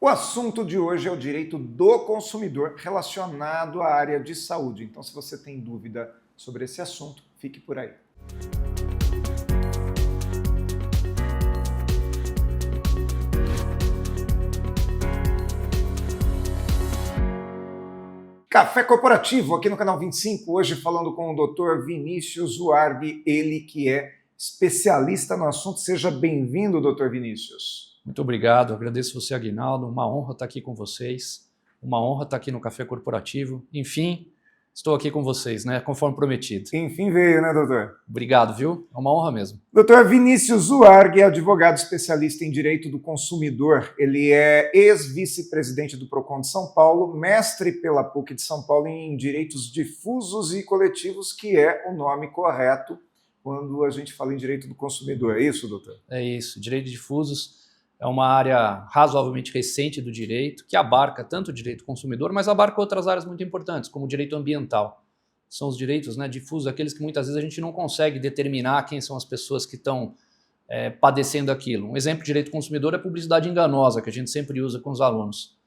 O assunto de hoje é o direito do consumidor relacionado à área de saúde. Então, se você tem dúvida sobre esse assunto, fique por aí. Café Corporativo, aqui no canal 25, hoje falando com o Dr. Vinícius Zuardi, ele que é especialista no assunto. Seja bem-vindo, Dr. Vinícius. Muito obrigado, agradeço você, Aguinaldo, uma honra estar aqui com vocês, uma honra estar aqui no Café Corporativo. Enfim, estou aqui com vocês, né, conforme prometido. Enfim veio, né, doutor? Obrigado, viu? É uma honra mesmo. Dr. Vinícius Zuardi é advogado especialista em direito do consumidor. Ele é ex-vice-presidente do Procon de São Paulo, mestre pela PUC de São Paulo em direitos difusos e coletivos, que é o nome correto quando a gente fala em direito do consumidor. É isso, doutor? É isso, direitos difusos é uma área razoavelmente recente do direito, que abarca tanto o direito do consumidor, mas abarca outras áreas muito importantes, como o direito ambiental. São os direitos, né, difusos, aqueles que muitas vezes a gente não consegue determinar quem são as pessoas que estão padecendo aquilo. Um exemplo de direito do consumidor é a publicidade enganosa, que a gente sempre usa com os alunos.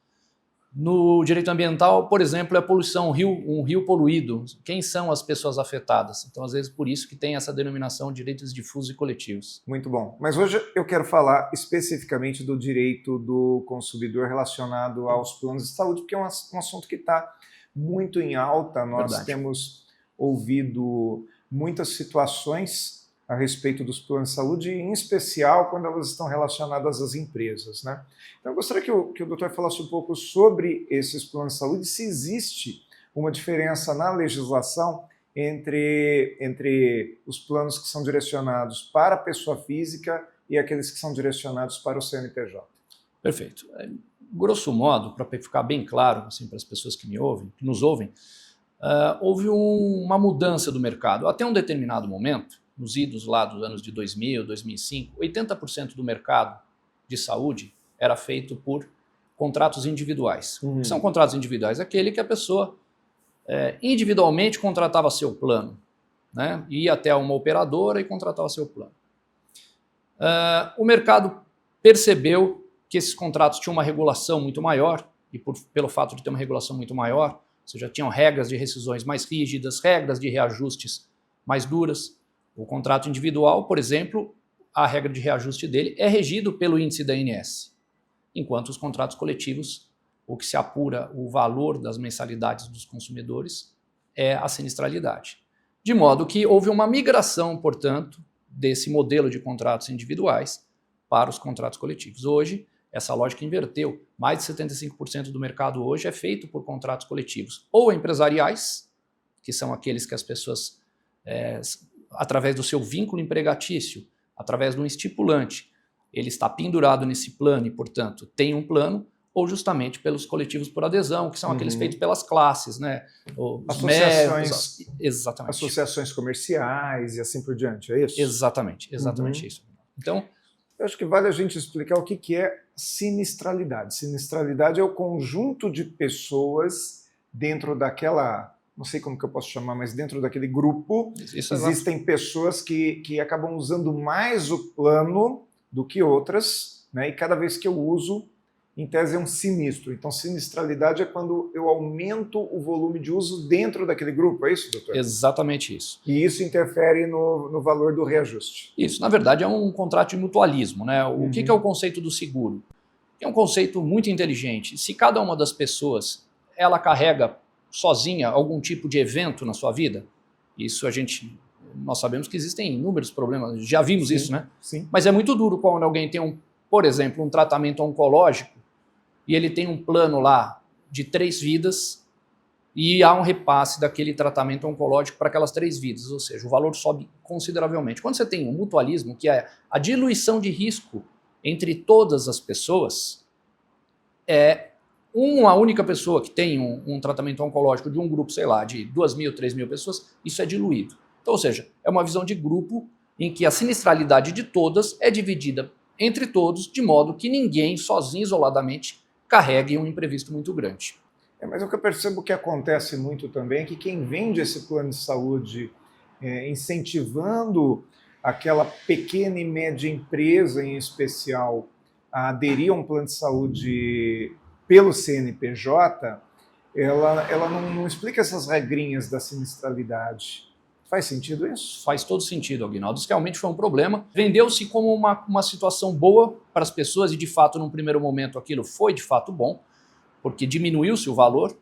No direito ambiental, por exemplo, é a poluição, um rio poluído. Quem são as pessoas afetadas? Então, às vezes, por isso que tem essa denominação de direitos difusos e coletivos. Muito bom. Mas hoje eu quero falar especificamente do direito do consumidor relacionado aos planos de saúde, porque é um assunto que está muito em alta. Nós temos ouvido muitas situações a respeito dos planos de saúde, em especial quando elas estão relacionadas às empresas, né? Então eu gostaria que o doutor falasse um pouco sobre esses planos de saúde, se existe uma diferença na legislação entre os planos que são direcionados para a pessoa física e aqueles que são direcionados para o CNPJ. Perfeito. Grosso modo, para ficar bem claro assim, para as pessoas que nos ouvem, houve uma mudança do mercado. Até um determinado momento, nos idos lá dos anos de 2000, 2005, 80% do mercado de saúde era feito por contratos individuais. O que são contratos individuais? Aquele que a pessoa individualmente contratava seu plano, né? Ia até uma operadora e contratava seu plano. O mercado percebeu que esses contratos tinham uma regulação muito maior, e pelo fato de ter uma regulação muito maior, ou seja, tinham regras de rescisões mais rígidas, regras de reajustes mais duras. O contrato individual, por exemplo, a regra de reajuste dele é regido pelo índice da ANS, enquanto os contratos coletivos, o que se apura o valor das mensalidades dos consumidores é a sinistralidade. De modo que houve uma migração, portanto, desse modelo de contratos individuais para os contratos coletivos. Hoje, essa lógica inverteu. Mais de 75% do mercado hoje é feito por contratos coletivos, ou empresariais, que são aqueles que as pessoas, através do seu vínculo empregatício, através de um estipulante, ele está pendurado nesse plano e, portanto, tem um plano, ou justamente pelos coletivos por adesão, que são aqueles feitos pelas classes, né? Associações, exatamente. Associações comerciais e assim por diante, é isso? Exatamente isso. Então, eu acho que vale a gente explicar o que é sinistralidade. Sinistralidade é o conjunto de pessoas dentro daquela, não sei como que eu posso chamar, mas dentro daquele grupo, existem pessoas que acabam usando mais o plano do que outras, né? E cada vez que eu uso, em tese é um sinistro. Então, sinistralidade é quando eu aumento o volume de uso dentro daquele grupo, é isso, doutor? Exatamente isso. E isso interfere no valor do reajuste. Isso, na verdade, é um contrato de mutualismo, né? O que é o conceito do seguro? É um conceito muito inteligente. Se cada uma das pessoas, ela carrega sozinha algum tipo de evento na sua vida, isso nós sabemos que existem inúmeros problemas, já vimos isso, né? Sim. Mas é muito duro quando alguém tem, por exemplo, um tratamento oncológico e ele tem um plano lá de 3 vidas e há um repasse daquele tratamento oncológico para aquelas 3 vidas, ou seja, o valor sobe consideravelmente. Quando você tem um mutualismo, que é a diluição de risco entre todas as pessoas, uma única pessoa que tem um tratamento oncológico de um grupo, sei lá, de 2.000, 3.000 pessoas, isso é diluído. Então, ou seja, é uma visão de grupo em que a sinistralidade de todas é dividida entre todos, de modo que ninguém, sozinho, isoladamente, carregue um imprevisto muito grande. Mas o que eu percebo que acontece muito também é que quem vende esse plano de saúde incentivando aquela pequena e média empresa em especial a aderir a um plano de saúde pelo CNPJ, ela não explica essas regrinhas da sinistralidade. Faz sentido isso? Faz todo sentido, Aguinaldo. Isso realmente foi um problema. Vendeu-se como uma situação boa para as pessoas e, de fato, num primeiro momento, aquilo foi, de fato, bom, porque diminuiu-se o valor,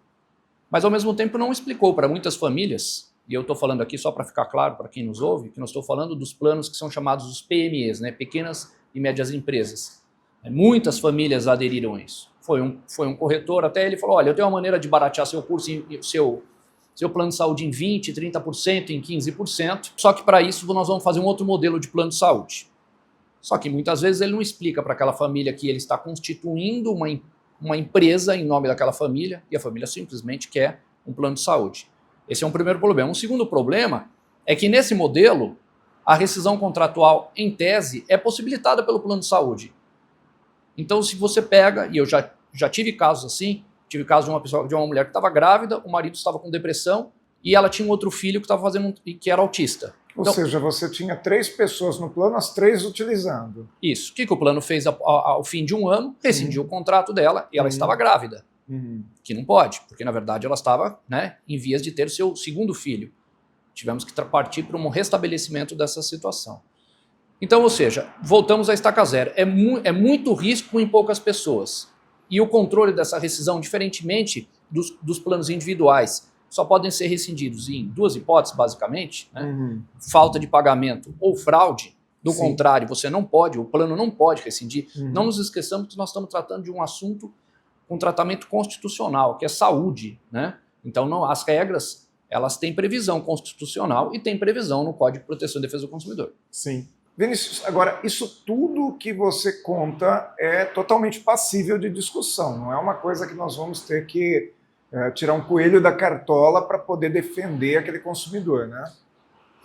mas, ao mesmo tempo, não explicou para muitas famílias, e eu estou falando aqui só para ficar claro para quem nos ouve, que nós estou falando dos planos que são chamados os PMEs, né, pequenas e médias empresas. Muitas famílias aderiram a isso. Foi um corretor, até ele falou, olha, eu tenho uma maneira de baratear seu curso, seu plano de saúde em 20%, 30%, em 15%, só que para isso nós vamos fazer um outro modelo de plano de saúde. Só que muitas vezes ele não explica para aquela família que ele está constituindo uma empresa em nome daquela família e a família simplesmente quer um plano de saúde. Esse é um primeiro problema. Um segundo problema é que nesse modelo a rescisão contratual, em tese, é possibilitada pelo plano de saúde. Então, se você pega, e eu já tive casos assim, tive caso de uma mulher que estava grávida, o marido estava com depressão e ela tinha um outro filho que estava que era autista. Ou seja, você tinha 3 pessoas no plano, as 3 utilizando. Isso. O que o plano fez ao fim de um ano? Rescindiu o contrato dela e ela estava grávida. Que não pode, porque na verdade ela estava, né, em vias de ter o seu segundo filho. Tivemos que partir para um restabelecimento dessa situação. Então, ou seja, voltamos à estaca zero. É muito risco em poucas pessoas. E o controle dessa rescisão, diferentemente dos planos individuais, só podem ser rescindidos em 2 hipóteses, basicamente, né? Falta de pagamento ou fraude. Do contrário, você não pode, o plano não pode rescindir. Não nos esqueçamos que nós estamos tratando de um assunto com tratamento constitucional, que é saúde, né? Então, não, as regras, elas têm previsão constitucional e têm previsão no Código de Proteção e Defesa do Consumidor. Sim. Vinícius, agora, isso tudo que você conta é totalmente passível de discussão, não é uma coisa que nós vamos ter que tirar um coelho da cartola para poder defender aquele consumidor, né?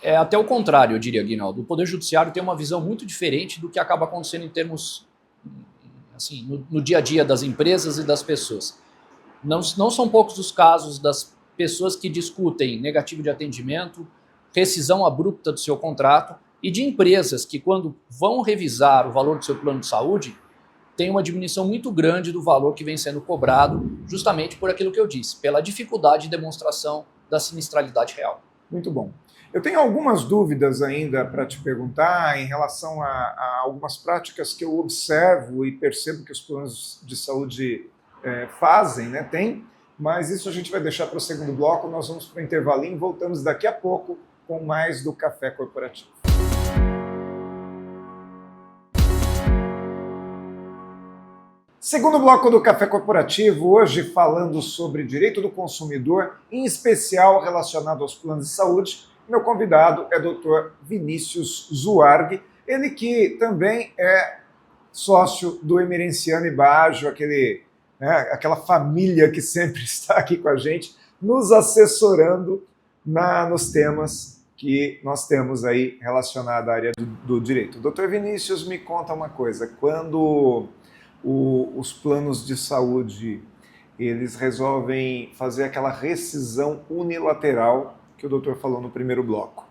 É até o contrário, eu diria, Aguinaldo. O Poder Judiciário tem uma visão muito diferente do que acaba acontecendo em termos, assim, no dia a dia das empresas e das pessoas. Não são poucos os casos das pessoas que discutem negativo de atendimento, rescisão abrupta do seu contrato, e de empresas que, quando vão revisar o valor do seu plano de saúde, tem uma diminuição muito grande do valor que vem sendo cobrado, justamente por aquilo que eu disse, pela dificuldade de demonstração da sinistralidade real. Muito bom. Eu tenho algumas dúvidas ainda para te perguntar em relação a algumas práticas que eu observo e percebo que os planos de saúde fazem, né? Mas isso a gente vai deixar para o segundo bloco, nós vamos para o intervalinho e voltamos daqui a pouco com mais do Café Corporativo. Segundo bloco do Café Corporativo, hoje falando sobre direito do consumidor, em especial relacionado aos planos de saúde. Meu convidado é o Dr. Vinícius Zuarghi, ele que também é sócio do Emerenciano e Baggio, aquela família que sempre está aqui com a gente, nos assessorando nos temas que nós temos aí relacionados à área do direito. Dr. Vinícius, me conta uma coisa, quando os planos de saúde eles resolvem fazer aquela rescisão unilateral que o doutor falou no primeiro bloco,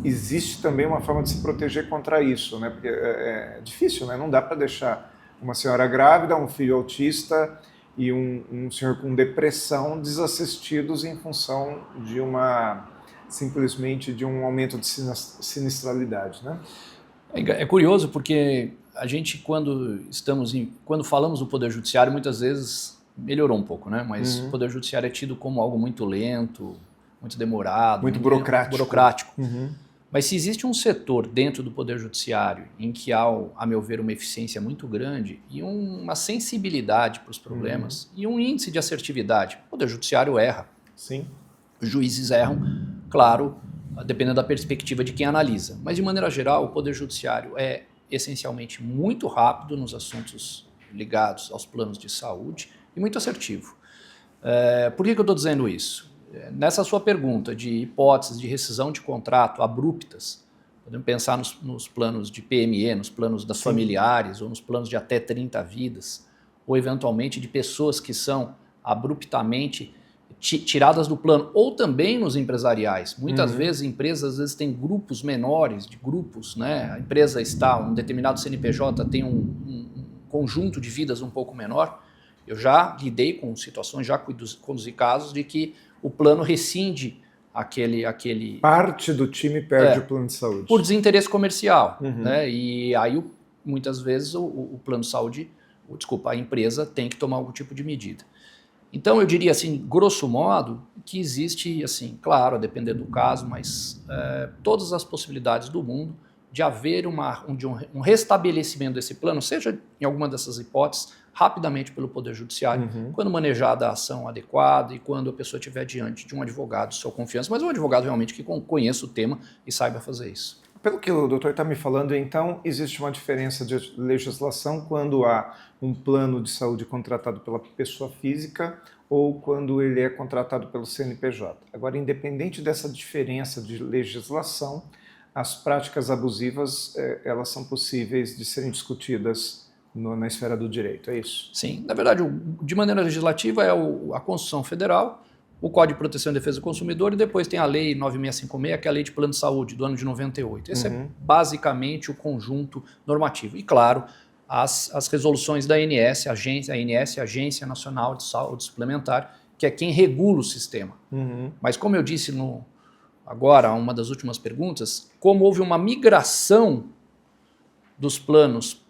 existe também uma forma de se proteger contra isso, né? Porque é difícil, né? Não dá para deixar uma senhora grávida, um filho autista e um senhor com depressão desassistidos em função de simplesmente de um aumento de sinistralidade, né? É curioso porque a gente, quando falamos do Poder Judiciário, muitas vezes melhorou um pouco, né? Mas o Poder Judiciário é tido como algo muito lento, muito demorado, muito burocrático. Mas se existe um setor dentro do Poder Judiciário em que há, a meu ver, uma eficiência muito grande e uma sensibilidade para os problemas e um índice de assertividade, o Poder Judiciário erra. Sim. Os juízes erram, claro, dependendo da perspectiva de quem analisa. Mas, de maneira geral, o Poder Judiciário é essencialmente muito rápido nos assuntos ligados aos planos de saúde e muito assertivo. Por que eu estou dizendo isso? Nessa sua pergunta de hipóteses de rescisão de contrato abruptas, podemos pensar nos planos de PME, nos planos das familiares ou nos planos de até 30 vidas, ou eventualmente de pessoas que são abruptamente tiradas do plano, ou também nos empresariais. Muitas vezes, empresas às vezes têm grupos menores, de grupos, né? A empresa está, um determinado CNPJ tem um conjunto de vidas um pouco menor. Eu já lidei com situações, já conduzi casos de que o plano rescinde aquele... Parte do time perde o plano de saúde. Por desinteresse comercial. Né? E aí, muitas vezes, o plano de saúde, a empresa tem que tomar algum tipo de medida. Então, eu diria assim, grosso modo, que existe, assim, claro, a depender do caso, mas todas as possibilidades do mundo de haver um restabelecimento desse plano, seja em alguma dessas hipóteses, rapidamente pelo Poder Judiciário, quando manejada a ação adequada e quando a pessoa estiver diante de um advogado de sua confiança, mas um advogado realmente que conheça o tema e saiba fazer isso. Pelo que o doutor está me falando, então, existe uma diferença de legislação quando há um plano de saúde contratado pela pessoa física ou quando ele é contratado pelo CNPJ. Agora, independente dessa diferença de legislação, as práticas abusivas, elas são possíveis de serem discutidas na esfera do direito, é isso? Sim, na verdade, de maneira legislativa é a Constituição Federal, o Código de Proteção e Defesa do Consumidor e depois tem a Lei 9656, que é a Lei de Plano de Saúde, do ano de 98. Esse é basicamente o conjunto normativo. E, claro, as resoluções da ANS, a ANS, a Agência Nacional de Saúde Suplementar, que é quem regula o sistema. Mas, como eu disse agora, uma das últimas perguntas, como houve uma migração dos planos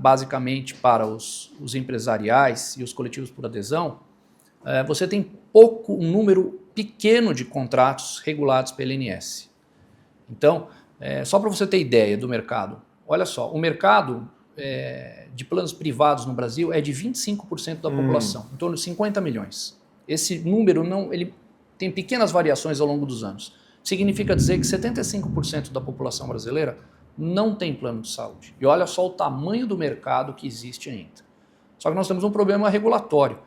basicamente para os empresariais e os coletivos por adesão, você tem um número pequeno de contratos regulados pela ANS. Então, só para você ter ideia do mercado, olha só, o mercado de planos privados no Brasil é de 25% da população, em torno de 50 milhões. Esse número ele tem pequenas variações ao longo dos anos. Significa dizer que 75% da população brasileira não tem plano de saúde. E olha só o tamanho do mercado que existe ainda. Só que nós temos um problema regulatório.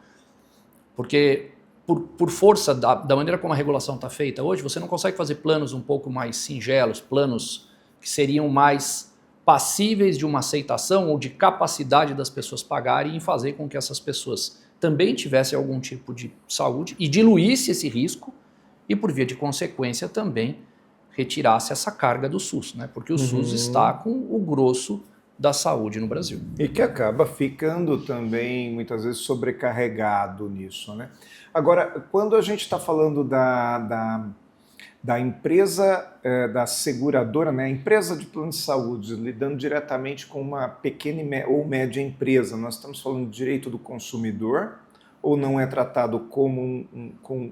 Porque, por força da maneira como a regulação está feita hoje, você não consegue fazer planos um pouco mais singelos, planos que seriam mais passíveis de uma aceitação ou de capacidade das pessoas pagarem e fazer com que essas pessoas também tivessem algum tipo de saúde e diluísse esse risco e, por via de consequência, também retirasse essa carga do SUS, né? Porque o SUS está com o grosso da saúde no Brasil. E que acaba ficando também, muitas vezes, sobrecarregado nisso, né? Agora, quando a gente está falando da empresa, da seguradora, né? A empresa de plano de saúde, lidando diretamente com uma pequena ou média empresa, nós estamos falando do direito do consumidor ou não é tratado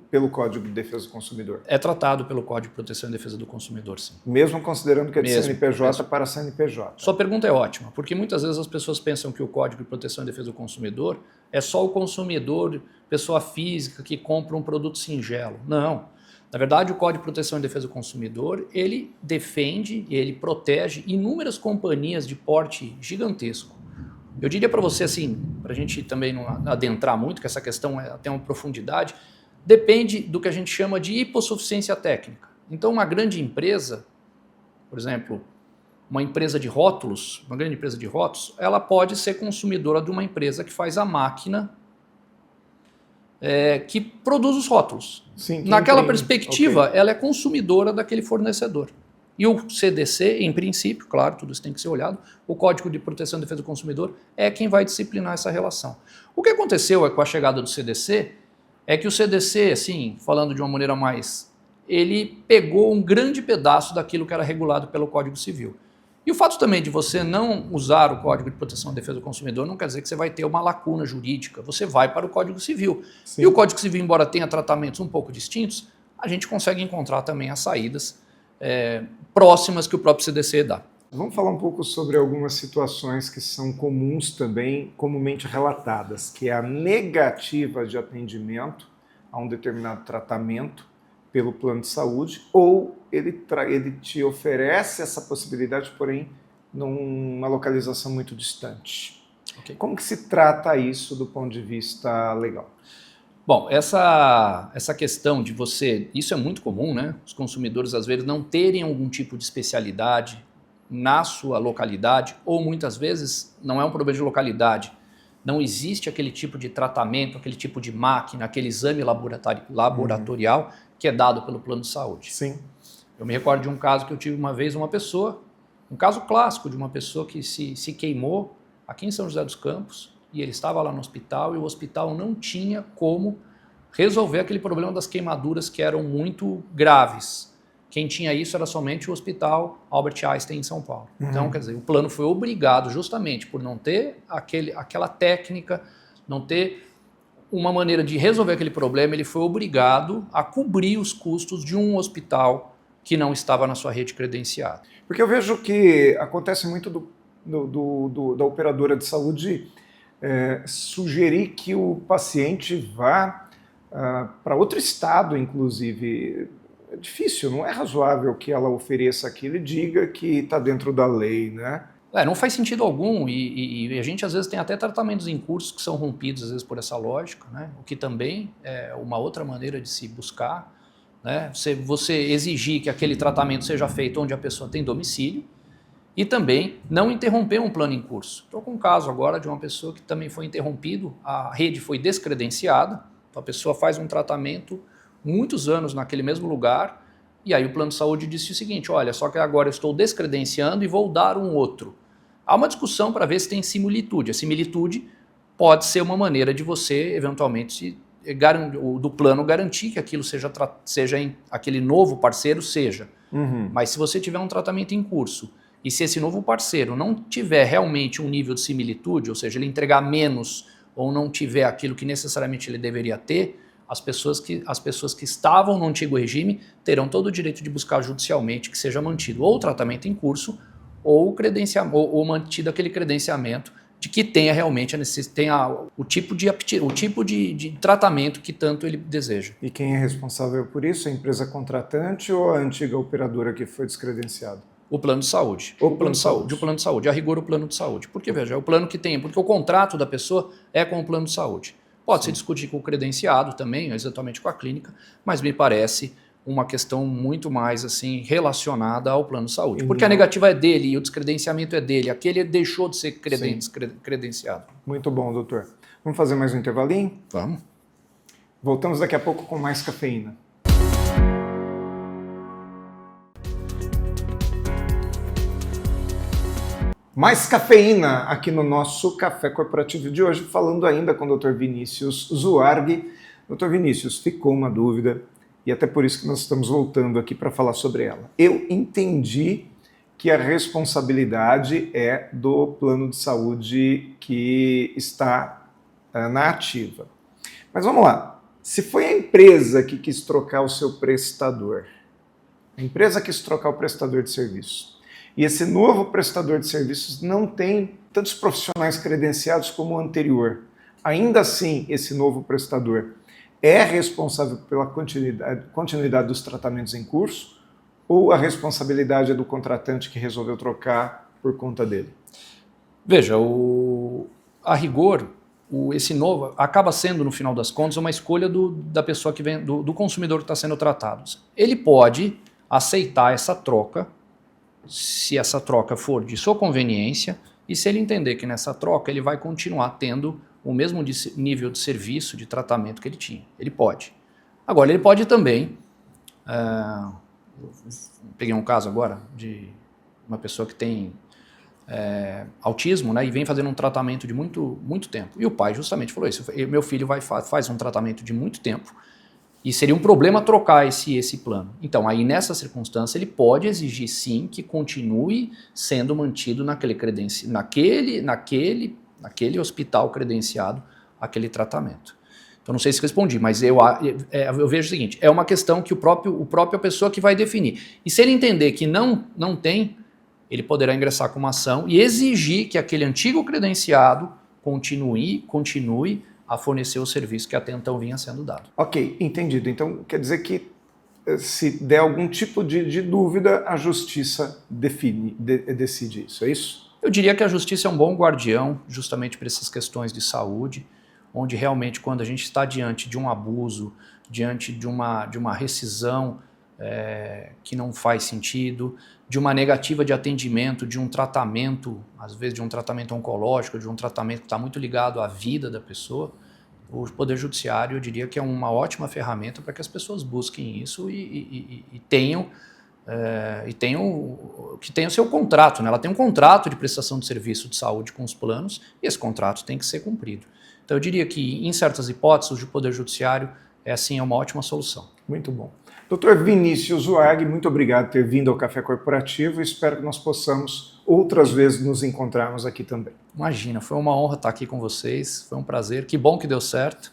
pelo Código de Defesa do Consumidor? É tratado pelo Código de Proteção e Defesa do Consumidor, sim. Mesmo considerando que é de CNPJ para CNPJ? Sua pergunta é ótima, porque muitas vezes as pessoas pensam que o Código de Proteção e Defesa do Consumidor é só o consumidor, pessoa física, que compra um produto singelo. Não. Na verdade, o Código de Proteção e Defesa do Consumidor, ele defende e ele protege inúmeras companhias de porte gigantesco. Eu diria para você assim, para a gente também não adentrar muito, que essa questão tem uma profundidade, depende do que a gente chama de hipossuficiência técnica. Então, uma grande empresa, por exemplo, uma empresa de rótulos, uma grande empresa de rótulos, ela pode ser consumidora de uma empresa que faz a máquina que produz os rótulos. Sim, naquela perspectiva, ela é consumidora daquele fornecedor. E o CDC, em princípio, claro, tudo isso tem que ser olhado, o Código de Proteção e Defesa do Consumidor é quem vai disciplinar essa relação. O que aconteceu com a chegada do CDC é que o CDC, assim, falando de uma maneira mais... ele pegou um grande pedaço daquilo que era regulado pelo Código Civil. E o fato também de você não usar o Código de Proteção e Defesa do Consumidor não quer dizer que você vai ter uma lacuna jurídica, você vai para o Código Civil. Sim. E o Código Civil, embora tenha tratamentos um pouco distintos, a gente consegue encontrar também as saídas próximas que o próprio CDC dá. Vamos falar um pouco sobre algumas situações que são comuns também, comumente relatadas, que é a negativa de atendimento a um determinado tratamento pelo plano de saúde, ou ele te oferece essa possibilidade, porém, numa localização muito distante. Okay. Como que se trata isso do ponto de vista legal? Bom, essa questão de isso é muito comum, né? Os consumidores às vezes não terem algum tipo de especialidade na sua localidade, ou muitas vezes não é um problema de localidade, não existe aquele tipo de tratamento, aquele tipo de máquina, aquele exame laboratorial que é dado pelo plano de saúde. Sim. Eu me recordo de um caso que eu tive uma vez, um caso clássico de uma pessoa que se queimou aqui em São José dos Campos, e ele estava lá no hospital e o hospital não tinha como resolver aquele problema das queimaduras que eram muito graves. Quem tinha isso era somente o Hospital Albert Einstein em São Paulo. Então, quer dizer, o plano foi obrigado, justamente por não ter aquela técnica, não ter uma maneira de resolver aquele problema, ele foi obrigado a cobrir os custos de um hospital que não estava na sua rede credenciada. Porque eu vejo que acontece muito da operadora de saúde sugerir que o paciente vá para outro estado, inclusive. É difícil, não é razoável que ela ofereça aquilo e diga que está dentro da lei, né? Não faz sentido algum e a gente às vezes tem até tratamentos em curso que são rompidos às vezes por essa lógica, né? O que também é uma outra maneira de se buscar, né? Você exigir que aquele tratamento seja feito onde a pessoa tem domicílio e também não interromper um plano em curso. Estou com um caso agora de uma pessoa que também foi interrompido, a rede foi descredenciada, então a pessoa faz um tratamento muitos anos naquele mesmo lugar, e aí o plano de saúde disse o seguinte, olha, só que agora eu estou descredenciando e vou dar um outro. Há uma discussão para ver se tem similitude. A similitude pode ser uma maneira de você, eventualmente, do plano garantir que aquilo seja aquele novo parceiro seja. Mas se você tiver um tratamento em curso, e se esse novo parceiro não tiver realmente um nível de similitude, ou seja, ele entregar menos ou não tiver aquilo que necessariamente ele deveria ter, as pessoas que estavam no antigo regime terão todo o direito de buscar judicialmente que seja mantido ou o tratamento em curso ou mantido aquele credenciamento de que tenha realmente o tipo de tratamento que tanto ele deseja. E quem é responsável por isso? A empresa contratante ou a antiga operadora que foi descredenciada? O plano de saúde. O plano de saúde. A rigor, o plano de saúde. Porque, veja, é o plano que tem, porque o contrato da pessoa é com o plano de saúde. Pode-se discutir com o credenciado também, exatamente com a clínica, mas me parece uma questão muito mais assim relacionada ao plano de saúde. Porque a negativa é dele e o descredenciamento é dele. Aquele deixou de ser credenciado. Muito bom, doutor. Vamos fazer mais um intervalinho? Vamos. Voltamos daqui a pouco com mais cafeína. Mais cafeína aqui no nosso Café Corporativo de hoje, falando ainda com o Dr. Vinícius Zuarghi. Dr. Vinícius, ficou uma dúvida e até por isso que nós estamos voltando aqui para falar sobre ela. Eu entendi que a responsabilidade é do plano de saúde que está na ativa. Mas vamos lá, se foi a empresa que quis trocar o seu prestador, a empresa quis trocar o prestador de serviço, e esse novo prestador de serviços não tem tantos profissionais credenciados como o anterior. Ainda assim, esse novo prestador é responsável pela continuidade dos tratamentos em curso ou a responsabilidade é do contratante que resolveu trocar por conta dele? Veja, a rigor, esse novo acaba sendo, no final das contas, uma escolha da pessoa que vem, do consumidor que está sendo tratado. Ele pode aceitar essa troca, se essa troca for de sua conveniência e se ele entender que nessa troca ele vai continuar tendo o mesmo nível de serviço, de tratamento que ele tinha. Ele pode. Agora, ele pode também... peguei um caso agora de uma pessoa que tem autismo, né, e vem fazendo um tratamento de muito tempo. E o pai justamente falou isso. Meu filho faz um tratamento de muito tempo e seria um problema trocar esse plano. Então, aí nessa circunstância, ele pode exigir sim que continue sendo mantido naquele hospital credenciado aquele tratamento. Então, não sei se respondi, mas eu vejo o seguinte, é uma questão que a própria pessoa que vai definir. E se ele entender que não tem, ele poderá ingressar com uma ação e exigir que aquele antigo credenciado continue a fornecer o serviço que até então vinha sendo dado. Ok, entendido. Então, quer dizer que se der algum tipo de dúvida, a justiça decide isso, é isso? Eu diria que a justiça é um bom guardião justamente para essas questões de saúde, onde realmente quando a gente está diante de um abuso, diante de uma rescisão que não faz sentido, de uma negativa de atendimento, de um tratamento, às vezes de um tratamento oncológico, de um tratamento que está muito ligado à vida da pessoa, o Poder Judiciário, eu diria que é uma ótima ferramenta para que as pessoas busquem isso e tenham o seu contrato, né? Ela tem um contrato de prestação de serviço de saúde com os planos e esse contrato tem que ser cumprido. Então eu diria que em certas hipóteses o Poder Judiciário é uma ótima solução. Muito bom. Dr. Vinícius Wag, muito obrigado por ter vindo ao Café Corporativo e espero que nós possamos outras vezes nos encontrarmos aqui também. Imagina, foi uma honra estar aqui com vocês, foi um prazer, que bom que deu certo,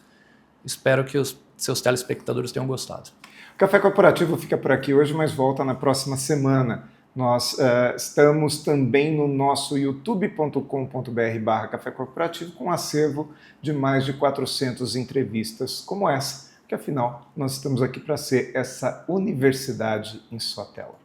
espero que os seus telespectadores tenham gostado. O Café Corporativo fica por aqui hoje, mas volta na próxima semana. Nós estamos também no nosso youtube.com.br/Café Corporativo com um acervo de mais de 400 entrevistas como essa, que afinal nós estamos aqui para ser essa universidade em sua tela.